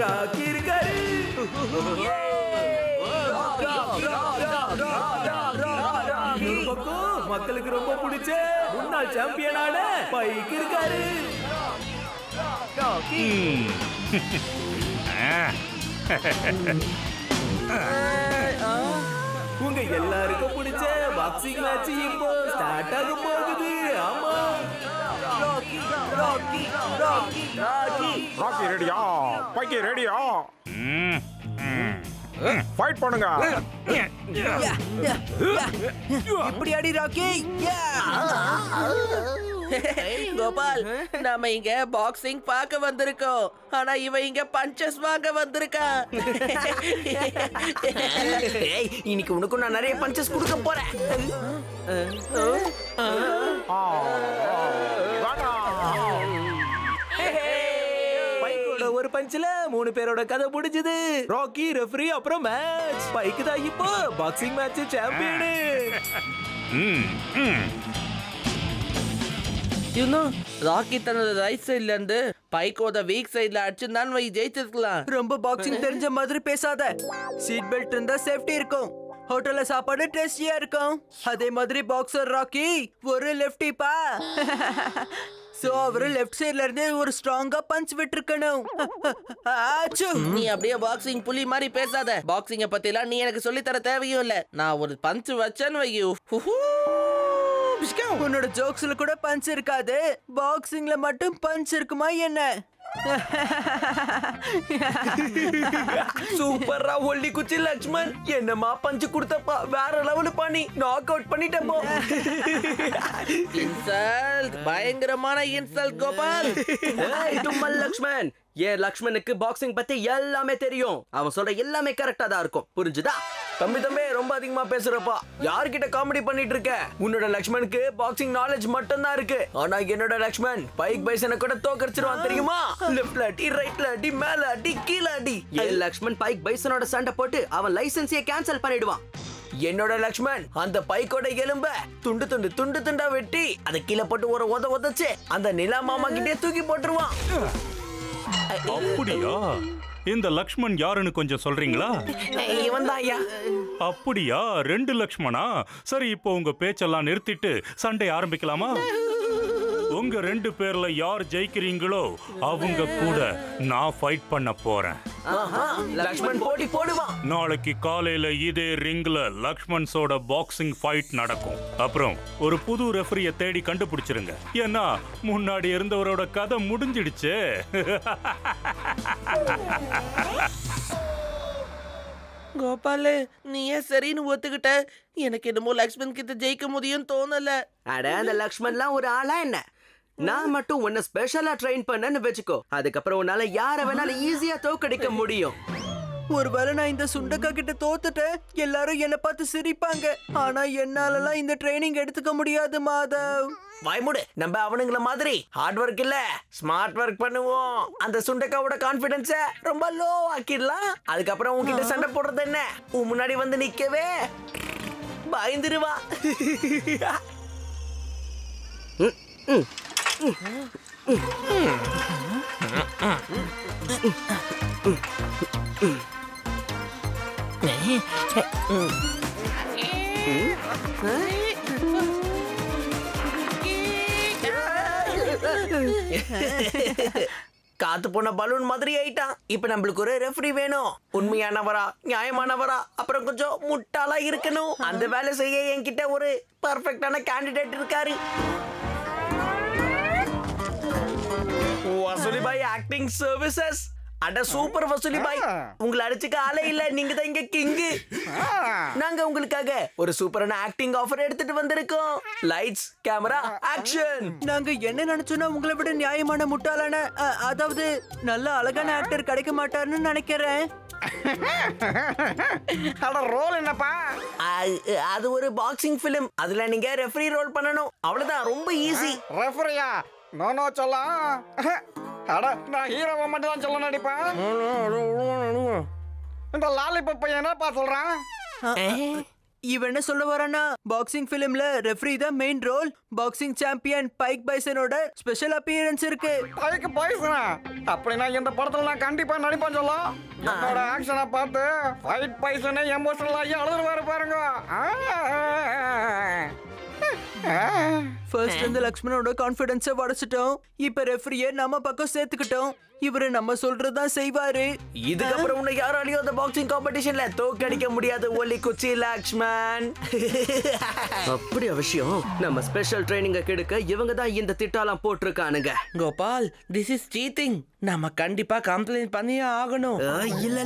ராக்கி இருக்காரு. மக்களுக்கு ரொம்ப பிடிச்ச முன்னாள் சாம்பியனான பைக் இருக்காரு. உங்க எல்லாருக்கும் பிடிச்ச பாக்ஸிங் மேட்ச் இப்போ ஸ்டார்ட் ஆக போகுது. ஆமா, ராக்கி ரெடியா? பைக்கி ரெடியா? ஃபைட் பண்ணுங்க. இப்படி அடி ராக்கி. கோபால், நாம இங்க பாக்ஸிங் பார்க்க வந்திருக்கோம். ஆனா இவன் இங்க பஞ்சஸ் வாங்க வந்திருக்கான். இன்னைக்கு உனக்கு நான் நிறைய பஞ்சஸ் கொடுக்க போறேன். ஒரு பஞ்சில 3 பேரோட கதை முடிஞ்சது. ராக்கி, ரெஃபரி, அப்புறம் மேட்ச். பைக்கு தான் இப்போ பாக்ஸிங் மேட்ச் சாம்பியனு. ராக்கி தன்னோட ரைட் சைட்ல இருந்து பைக்கோட வீக் சைட்ல அடிச்சுதான் ஜெயிச்சிருக்கலாம். ரொம்ப பாக்ஸிங் தெரிஞ்ச மாதிரி பேசாத. சீட் பெல்ட் இருந்தா சேஃப்டி இருக்கும். ஹோட்டல்ல சாப்பாடு டேஸ்டியா இருக்கும். அதே மாதிரி பாக்ஸர் ராக்கி ஒரு லெஃப்டிப்பா. சோ அவரு லெஃப்ட் சைடுல இருந்து ஒரு ஸ்ட்ராங்கா பஞ்ச் விட்டுருக்கணும். நீ அப்படியே பாக்ஸிங் புலி மாதிரி பேசாத. பாக்ஸிங்க பத்தி எல்லாம் நீ எனக்கு சொல்லி தர தேவையும் இல்ல. நான் ஒரு பஞ்ச் வச்சேன்னு வையு. உன்னோட ஜோக்ஸ்ல கூட பஞ்ச் இருக்காது. பாக்ஸிங்ல மட்டும் பஞ்ச் இருக்குமா என்ன? சூப்பரா ஒல்லி குச்சி லட்சுமண். என்னமா பஞ்சு கொடுத்தப்பா, வேற லெவல் பண்ணி நாக் அவுட் பண்ணிட்டப்போ. இன்சல்ட், பயங்கரமான இன்சல்ட் கோபால். தும்மல் லக்ஷ்மண். ஏன் லக்ஷ்மணுக்கு பாக்ஸிங் பத்தி எல்லாமே தெரியும். அவன் சொல்ற எல்லாமே கரெக்டா தான் இருக்கும். புரிஞ்சுதா? தம்பி ரொம்ப அதிகமா பேசுறப்பா. யார்கிட்ட காமெடி பண்ணிட்டு இருக்க? உன்னோட லக்ஷ்மணுக்கு பாக்ஸிங் நாலேஜ் மட்டும் தான் இருக்கு. ஆனா என்னோட லக்ஷ்மண் பைக் பைசனை கூட தோக்கடிச்சிருவான் தெரியுமா? லெஃப்ட்ல அடி, ரைட்ல அடி, மேல அடி, கீழ அடி. ஏன் லக்ஷ்மண் பைக் பைசனோட சண்டை போட்டு அவன் லைசென்ஸையே கேன்சல் பண்ணிடுவான். என்னோட லக்ஷ்மண் அந்த பைக்கோட எலும்ப துண்டு துண்டா வெட்டி அதை கீழே போட்டு ஒரு உதச்சு அந்த நிலா மாமா கிட்டே தூக்கி போட்டுருவான். அப்படியா? இந்த லக்ஷ்மண் யாருன்னு கொஞ்சம் சொல்றீங்களா? இவன் தான் ஐயா. அப்படியா? 2 லக்ஷ்மணா? சரி, இப்போ உங்க பேச்செல்லாம் நிறுத்திட்டு சண்டை ஆரம்பிக்கலாமா? உங்க 2 பேர்ல யார் ஜெயிக்கிறீங்களோ அவங்க கூட நான் ஃபைட் பண்ண போறேன். லக்ஷ்மண் போட்டி போடுவான். நாளைக்கு காலையில இதே ரிங்ல லக்ஷ்மண்ஸோட பாக்ஸிங் ஃபைட் நடக்கும். அப்புறம் ஒரு புது ரெஃபரியை தேடி கண்டுபிடிச்சிருங்க. ஏன்னா முன்னாடி இருந்தவரோட கதை முடிஞ்சிடுச்சு. கோபாலு, நீ ஏன் சரின்னு ஒத்துக்கிட்ட? எனக்கு என்னமோ லக்ஷ்மண் கிட்ட ஜெயிக்க முடியும் தோணல. அட, அந்த லக்ஷ்மண்லாம் ஒரு ஆளா என்ன? நான் மட்டும் உன்னை ஸ்பெஷலா ட்ரெயின் பண்ணேன்னு வெச்சுக்கோ. அதுக்கப்புறம் உன்னால யார வேணாலும் ஈஸியா தோக்கடிக்க முடியும். ஒருவேளை நான் இந்த சுண்டக்கா கிட்ட தோத்துட்டேன், எல்லாரும் என்ன பார்த்து சிரிப்பாங்க. ஆனா என்னாலலாம் இந்த ட்ரைனிங் எடுத்துக்க முடியாது மாதவ். வாய்மூடு. நம்ம அவனுங்கள மாதிரி ஹார்ட் ஒர்க் இல்ல, ஸ்மார்ட் ஒர்க் பண்ணுவோம். அந்த சுண்டக்காவோட கான்ஃபிடன்ஸ ரொம்ப லோ ஆக்கிடலாம். அதுக்கப்புறம் உன்கிட்ட சண்டை போடுறது என்ன? உன் முன்னாடி வந்து நிக்கவே பயந்துருவா. காத்து போன பலூன் மாதிரி ஆயிட்டான். இப்ப நம்மளுக்கு ஒரு ரெஃபரி வேணும். உண்மையானவரா, நியாயமானவரா, அப்புறம் கொஞ்சம் முட்டாளா இருக்கணும். அந்த வேலை செய்ய என்கிட்ட ஒரு பர்ஃபெக்டான கேண்டிடேட் இருக்காரு. வசூலி பாய் ஆக்டிங் சர்வீசஸ். அட சூப்பர் வசூலி பாய், உங்களை அடிச்சுக்க ஆளே இல்ல. நீங்க தான் இங்க கிங்கு. நாங்க உங்களுக்காக ஒரு சூப்பரான ஆக்டிங் ஆஃபர் எடுத்துட்டு வந்திருக்கோம். Lights, camera, action. நாங்க என்ன நினைச்சோன்னா உங்களை விட நியாயமான முட்டாளான, அதாவது நல்ல அழகான ஆக்டர் கிடைக்க மாட்டாருன்னு நினைக்கிறேன். ரோல் என்னப்பா? அது ஒரு பாக்ஸிங் பிலிம். அதுல நீங்க ரெஃபரி ரோல் பண்ணணும். அவ்வளவுதான், ரொம்ப ஈஸி. ரெஃபரியா? நோ சொல்லலாம். அட, நான் ஹீரோவை மட்டும் தான் சொல்ல நடிப்பேன். இந்த லாலிபப் என்னப்பா சொல்றான்? இவன் என்ன சொல்ல வரானா பாக்ஸிங் ஃபிலிம்ல ரெஃப்ரி தான் main role. Boxing champion Mike பைசனோட ஸ்பெஷல் அப்பியரன்ஸ் இருக்கு. பைக்கு பைசனா அப்படின்னா இந்த படத்துல நான் கண்டிப்பா நடிப்பேன் சொல்லும். என்னோட ஆக்ஷனை பார்த்து ஃபைட் பைசனே எமோஷனல் ஆகி அழுதுருவாரு பாருங்க. ஃபர்ஸ்ட் இந்த லக்ஷ்மணோட கான்ஃபிடன்ஸை உடைச்சிட்டோம். இப்ப ரெஃப்ரியை நம்ம பக்கம் சேர்த்துக்கிட்டோம். இவரு நம்ம சொல்றதான் செய்வாரு. இதுக்கப்புறம் உன்னை யாராலையும் அந்த பாக்ஸிங் காம்படிஷன்ல தோக்கடிக்க முடியாது ஒல்லி குச்சி லக்ஷ்மன். அப்படி அவசியம். நம்ம ஸ்பெஷல் ட்ரைனிங்க கெடுக்க இவங்க தான் இந்த திட்டாலாம் போட்டிருக்கானுங்க. Gopal, this is cheating. நம்ம கண்டிப்பா கம்ப்ளைண்ட் பண்ணியே ஆகணும். இல்ல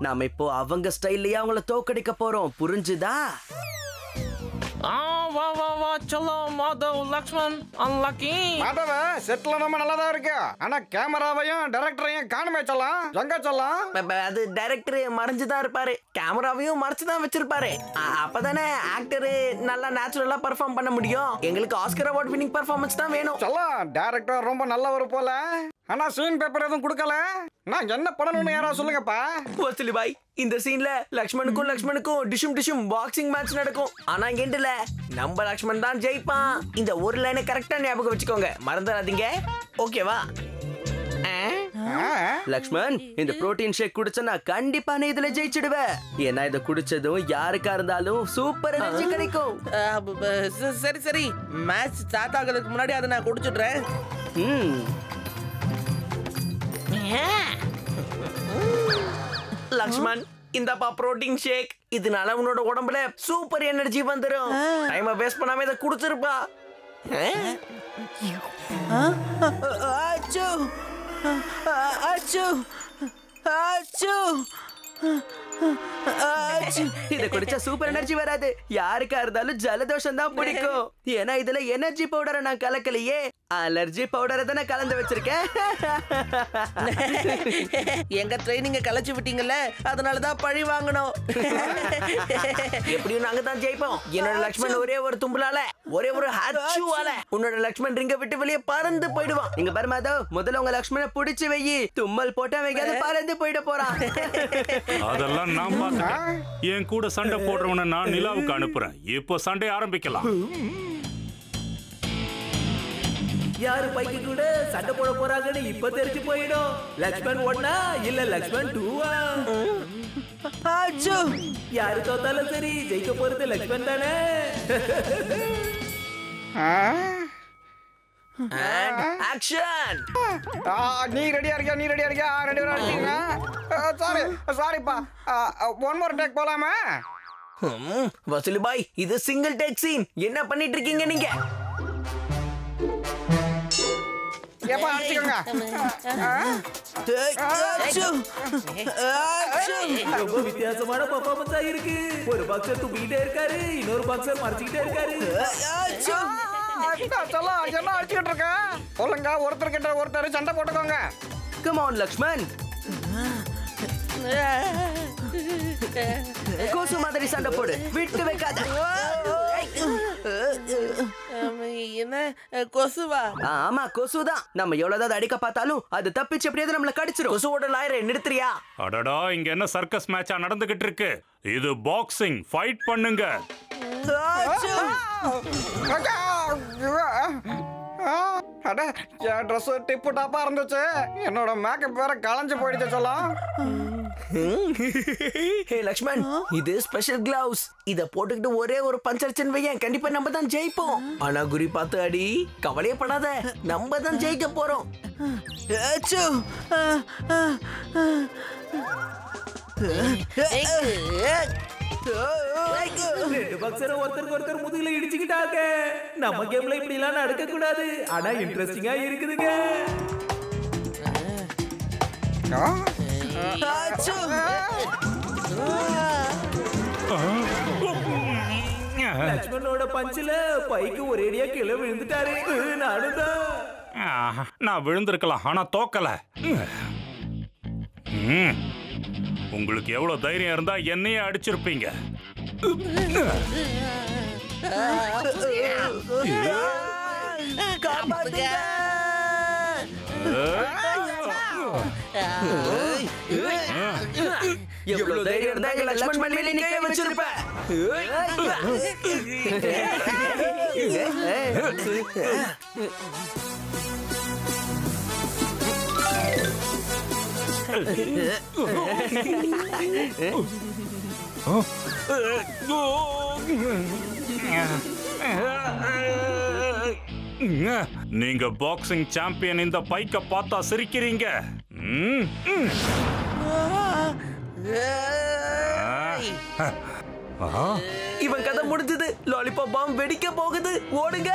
நாம இப்போ அவங்க ஸ்டைல்லயே அவங்கள தோக்கடிக்க போறோம். புரிஞ்சுதா? வா வா வா चलो மாதவ் லக்ஷ்மன் அன்லக்கி. மாதவ செட்ல நம்ம நல்லதா இருக்கு. ஆனா கேமராவையும் டைரக்டரையும் காணுமே சொல்லலாம். எங்க சொல்லலாம்? அது டைரக்டர் மறைஞ்சுதான் இருப்பாரு, கேமராவையும் மறைச்சுதான் வச்சிருப்பாரு. அப்பதானே ஆக்டர் நல்லா நேச்சுரலா பெர்ஃபார்ம் பண்ண முடியும். எங்களுக்கு ஆஸ்கர் அவார்ட் வின்னிங் பெர்ஃபார்மன்ஸ் தான் வேணும். சொல்லலாம் டைரக்டர் ரொம்ப நல்லவர் போல. ஆனா சீன் பேப்பர் எதுவும் கொடுக்கல. நான் என்ன பண்ணணும்னு யாராவது சொல்லுங்கப்பா. வசூலி பாய், இந்த சீன்ல லக்ஷ்மணுக்கும் டிஷும் பாக்ஸிங் மேட்ச் நடக்கும். ஆனா இங்கல நம்ம லக்ஷ்மண் தான் ஜெயிப்பான். இந்த ஒரு லைனை கரெக்டா ஞாபகம் வச்சுக்கோங்க, மறந்துடாதீங்க. ஓகேவா? லக்ஷ்மன், இந்த புரோட்டீன் ஷேக் குடிச்சா கண்டிப்பா நீ இதுல ஜெயிச்சிடுவ. ஏன்னா இத குடிச்சதும் யாருக்கா இருந்தாலும் சூப்பர் எனர்ஜி கிடைக்கும். சரி சரி, மேட்ச் ஸ்டார்ட் ஆகிறதுக்கு முன்னாடி அதை நான் குடிச்சிடுறேன். லக்ஷ்மன், இந்தப்பா புரோட்டீன் ஷேக். இதனால உன்னோட உடம்புல சூப்பர் எனர்ஜி வந்துரும். டைமை வேஸ்ட் பண்ணாம இதை குடிச்சிருப்பா. அச்சோ அச்சோ அச்சோ. இத குடிச்சா சூப்பர் எனர்ஜி வராது. யாருக்கா இருந்தாலும் ஜலதோஷம் தான் பிடிக்கும். ஏன்னா இதுல எனர்ஜி பவுடரை நான் கலக்கலையே, அலர்ஜி பவுடரை தானே கலந்து வச்சிருக்கேன். எங்க ட்ரைனிங்க கலைச்சு விட்டீங்கல்ல, அதனாலதான் பழி வாங்கணும். எப்படியும் நாங்க தான் ஜெயிப்போம். என்னோட லக்ஷ்மன் ஒரே ஒரு தும்பலால, ஒரே ஒரு ஹாச்சுவால உன்னோட லக்ஷ்மன் ரிங்க விட்டு வெளியே பறந்து போயிடுவான். இங்க பாரு மாதவ், முதல்ல உங்க லக்ஷ்மணை புடிச்சு வையி. தும்மல் போட்டா வைக்காது பறந்து போயிட போறான். அதெல்லாம் நான் பார்த்துட்டேன். என் கூட சண்டை போடுறவனை நான் நிலாவுக்கு அனுப்புறேன். இப்போ சண்டை ஆரம்பிக்கலாம். யாரு பைக்கு கூட சண்டை போட போறாங்கன்னு இப்ப தெரிஞ்சு போயிடும். லக்ஷ்மன் 1 இல்ல லக்ஷ்மன் 2. அச்சோ, யாரு தோத்தாலும் சரி, ஜெயிக்க போறது லக்ஷ்மன் தானே. ஆக்ஷன். நீ ரெடியா இருக்கியா? நீ ரெடியா இருக்கியா? ரெடி இருக்கீங்களா? சாரிப்பா, ஒன் மோர் டேக் போலாமா? வசூலி பாய், இது சிங்கிள் டேக் சீன். என்ன பண்ணிட்டு இருக்கீங்க நீங்க? எப்ப அடிச்சுக்கோங்க. ரொம்ப வித்தியாசமான பெர்ஃபார்மன்ஸா இருக்கு. ஒரு பாக்ஸர் தூக்கிட்டே இருக்காரு, இன்னொரு பாக்ஸர் மறைச்சிக்கிட்டே இருக்காரு. சொல்ல என்ன அடிச்சுக்கிட்டு இருக்க? சொல்லுங்க, ஒருத்தர்கிட்ட ஒருத்தர் சண்டை போட்டுக்கோங்க. Come on Lakshman. கோசு மாதிரி சண்டை போடு, விட்டு வைக்காத. என்ன கொசுவா? ஆமா, கொசுதான். நம்ம எவ்வளவுதான் அடிக்க பார்த்தாலும் அது தப்பிச்சு எப்படியாவது நம்மள கடிச்சிரும். கொசுவோட லாயரை நிறுத்துறியா? அடடா, இங்க என்ன சர்க்கஸ் மேட்சா நடந்துகிட்டு இருக்கு? இது பாக்ஸிங். ஃபைட் பண்ணுங்க. அட, என் ட்ரெஸ் டிப்பு டாப்பா இருந்துச்சு. என்னோட மேக்கப் வேற களைஞ்சு போயிடுச்சு. சொல்லலாம் ஹே லக்ஷ்மன், இது ஸ்பெஷல் கிளவுஸ். இத போட்டுக்கிட்டு ஒரே ஒரு பஞ்சர்ச்சன் வையன், கண்டிப்பா நம்ம தான் ஜெயிப்போம். ஆனா குறி பார்த்து அடி, கவலையே படாத, நம்ம தான் ஜெயிக்க போறோம். ரெண்டு பாக்ஸரை ஒருத்தருக்கு ஒருத்தர் முதுகுல இடிச்சுக்கிட்டாங்க. நம்ம கேம்ல இப்படி எல்லாம் நடக்க கூடாது. ஆனா இன்ட்ரெஸ்டிங்கா இருக்குதுங்க. லக்ஷ்மணோட பஞ்சில பைக்கு ஒரேடியா கீழே விழுந்துட்டாரு. நானும் தான். நான் விழுந்திருக்கலாம், ஆனா தோக்கல. உங்களுக்கு எவ்வளவு தைரியம் இருந்தா என்னையே அடிச்சிருப்பீங்க. எவ்வளவு தைரியம் இருந்தா லக்ஷ்மன் மல்லியை நிக்க வச்சிருப்ப. நீங்க பாக்ஸிங் சாம்பியன் இந்த பைக்க பார்த்தா சிரிக்கிறீங்க. இவன் கதை முடிஞ்சது. லாலிபாப் பாம் வெடிக்க போகுது. ஓடுங்க.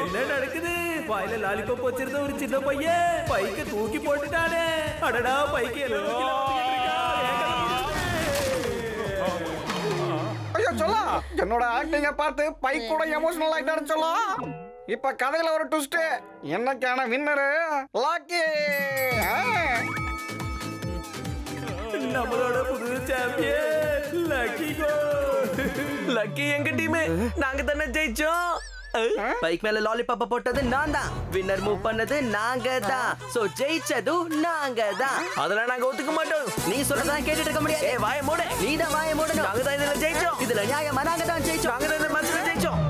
என்ன நடக்குது? வாயில லாலிபாப் வச்சிருந்த ஒரு சின்ன பையன் பைக்க தூக்கி போட்டுட்டானே. அடடா, பைக்கு ஐயோ சொல்லா, என்னோட ஆக்டிங்க பார்த்து பைக் கூட எமோஷனல் ஆயிட்டாரு சொல்லா. இப்ப கதையில ஒரு ட்விஸ்ட். என்னக்கான வின்னரு லாக்கி. நம்மளோட புது சாம்பியன் லக்கி கோ. லக்கி எங்க டீம். நாங்க தானே ஜெயிச்சோம். பைக் மேல லாலிபாப்ப போட்டது நான் தான். வின்னர் மூவ் பண்ணது நாங்க தான். சோ ஜெயிச்சது நாங்க தான். அதெல்லாம் நாங்க ஒத்துக்க மாட்டோம். நீ சொல்றதா கேட்டுட்டு இருக்க முடியாது. வாய மூடு. நீ தான் வாய மூடணும். நாங்க தான் இதுல ஜெயிச்சோம். இதுல நியாயமா நாங்க தான் ஜெயிச்சோம். நாங்க தான் இந்த மேட்ச்ல ஜெயிச்சோம்.